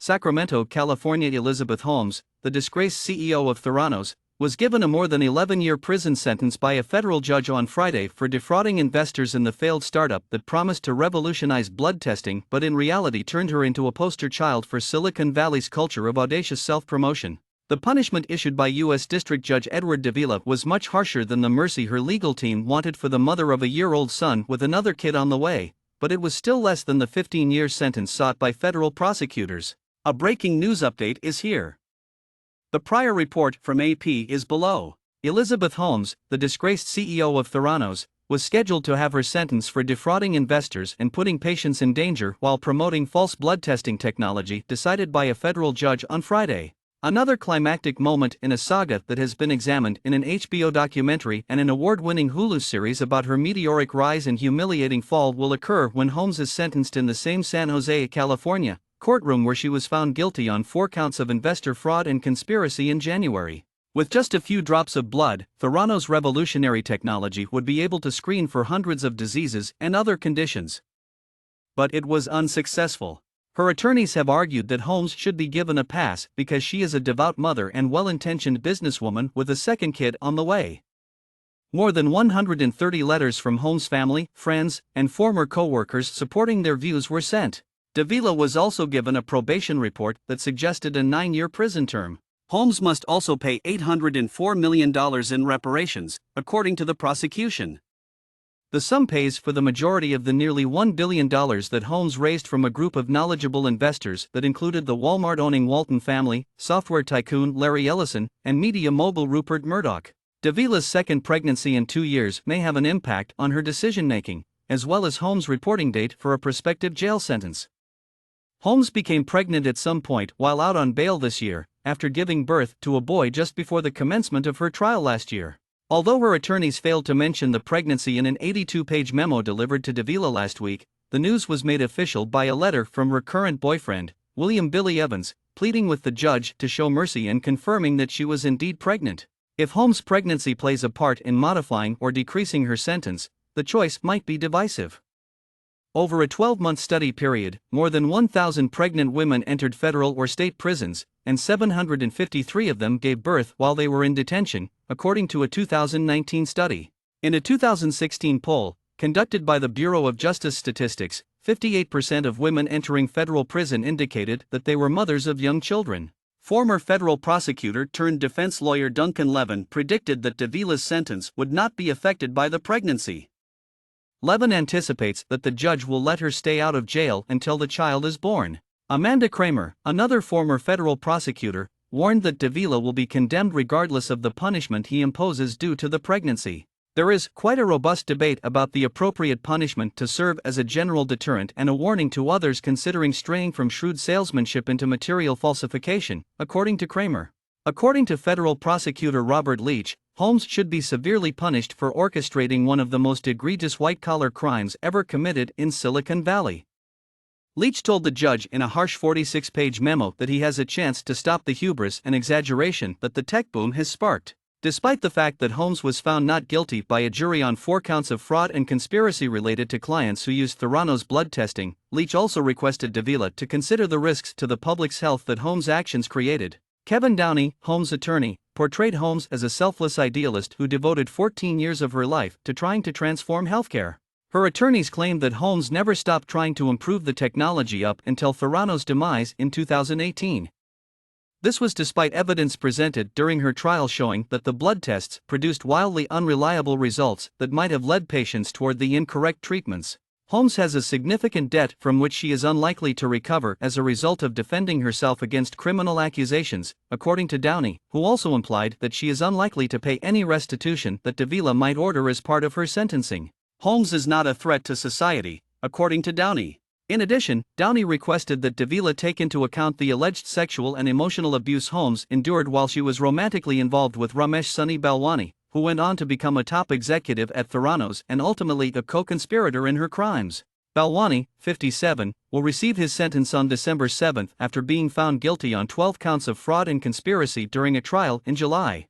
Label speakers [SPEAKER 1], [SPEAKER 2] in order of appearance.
[SPEAKER 1] Sacramento, California. Elizabeth Holmes, the disgraced CEO of Theranos, was given a more than 11-year prison sentence by a federal judge on Friday for defrauding investors in the failed startup that promised to revolutionize blood testing but in reality turned her into a poster child for Silicon Valley's culture of audacious self-promotion. The punishment issued by U.S. District Judge Edward Davila was much harsher than the mercy her legal team wanted for the mother of a year-old son with another kid on the way, but it was still less than the 15-year sentence sought by federal prosecutors. A breaking news update is here. The prior report from AP is below. Elizabeth Holmes, the disgraced CEO of Theranos, was scheduled to have her sentence for defrauding investors and putting patients in danger while promoting false blood testing technology decided by a federal judge on Friday. Another climactic moment in a saga that has been examined in an HBO documentary and an award-winning Hulu series about her meteoric rise and humiliating fall will occur when Holmes is sentenced in the same San Jose, California, courtroom where she was found guilty on 4 counts of investor fraud and conspiracy in January. With just a few drops of blood, Theranos' revolutionary technology would be able to screen for hundreds of diseases and other conditions. But it was unsuccessful. Her attorneys have argued that Holmes should be given a pass because she is a devout mother and well-intentioned businesswoman with a second kid on the way. More than 130 letters from Holmes' family, friends, and former co-workers supporting their views were sent. Davila was also given a probation report that suggested a 9-year prison term. Holmes must also pay $804 million in reparations, according to the prosecution. The sum pays for the majority of the nearly $1 billion that Holmes raised from a group of knowledgeable investors that included the Walmart-owning Walton family, software tycoon Larry Ellison, and media mogul Rupert Murdoch. Davila's second pregnancy in 2 years may have an impact on her decision-making, as well as Holmes' reporting date for a prospective jail sentence. Holmes became pregnant at some point while out on bail this year, after giving birth to a boy just before the commencement of her trial last year. Although her attorneys failed to mention the pregnancy in an 82-page memo delivered to Davila last week, the news was made official by a letter from her current boyfriend, William "Billy" Evans, pleading with the judge to show mercy and confirming that she was indeed pregnant. If Holmes' pregnancy plays a part in modifying or decreasing her sentence, the choice might be divisive. Over a 12-month study period, more than 1,000 pregnant women entered federal or state prisons, and 753 of them gave birth while they were in detention, according to a 2019 study. In a 2016 poll, conducted by the Bureau of Justice Statistics, 58% of women entering federal prison indicated that they were mothers of young children. Former federal prosecutor turned defense lawyer Duncan Levin predicted that Davila's sentence would not be affected by the pregnancy. Levin anticipates that the judge will let her stay out of jail until the child is born. Amanda Kramer, another former federal prosecutor, warned that Davila will be condemned regardless of the punishment he imposes due to the pregnancy. There is quite a robust debate about the appropriate punishment to serve as a general deterrent and a warning to others considering straying from shrewd salesmanship into material falsification, according to Kramer. According to federal prosecutor Robert Leach, Holmes should be severely punished for orchestrating one of the most egregious white-collar crimes ever committed in Silicon Valley. Leach told the judge in a harsh 46-page memo that he has a chance to stop the hubris and exaggeration that the tech boom has sparked. Despite the fact that Holmes was found not guilty by a jury on 4 counts of fraud and conspiracy related to clients who used Theranos blood testing, Leach also requested Davila to consider the risks to the public's health that Holmes' actions created. Kevin Downey, Holmes' attorney, portrayed Holmes as a selfless idealist who devoted 14 years of her life to trying to transform healthcare. Her attorneys claimed that Holmes never stopped trying to improve the technology up until Theranos' demise in 2018. This was despite evidence presented during her trial showing that the blood tests produced wildly unreliable results that might have led patients toward the incorrect treatments. Holmes has a significant debt from which she is unlikely to recover as a result of defending herself against criminal accusations, according to Downey, who also implied that she is unlikely to pay any restitution that Davila might order as part of her sentencing. Holmes is not a threat to society, according to Downey. In addition, Downey requested that Davila take into account the alleged sexual and emotional abuse Holmes endured while she was romantically involved with Ramesh Sunny Balwani, who went on to become a top executive at Theranos and ultimately a co-conspirator in her crimes. Balwani, 57, will receive his sentence on December 7 after being found guilty on 12 counts of fraud and conspiracy during a trial in July.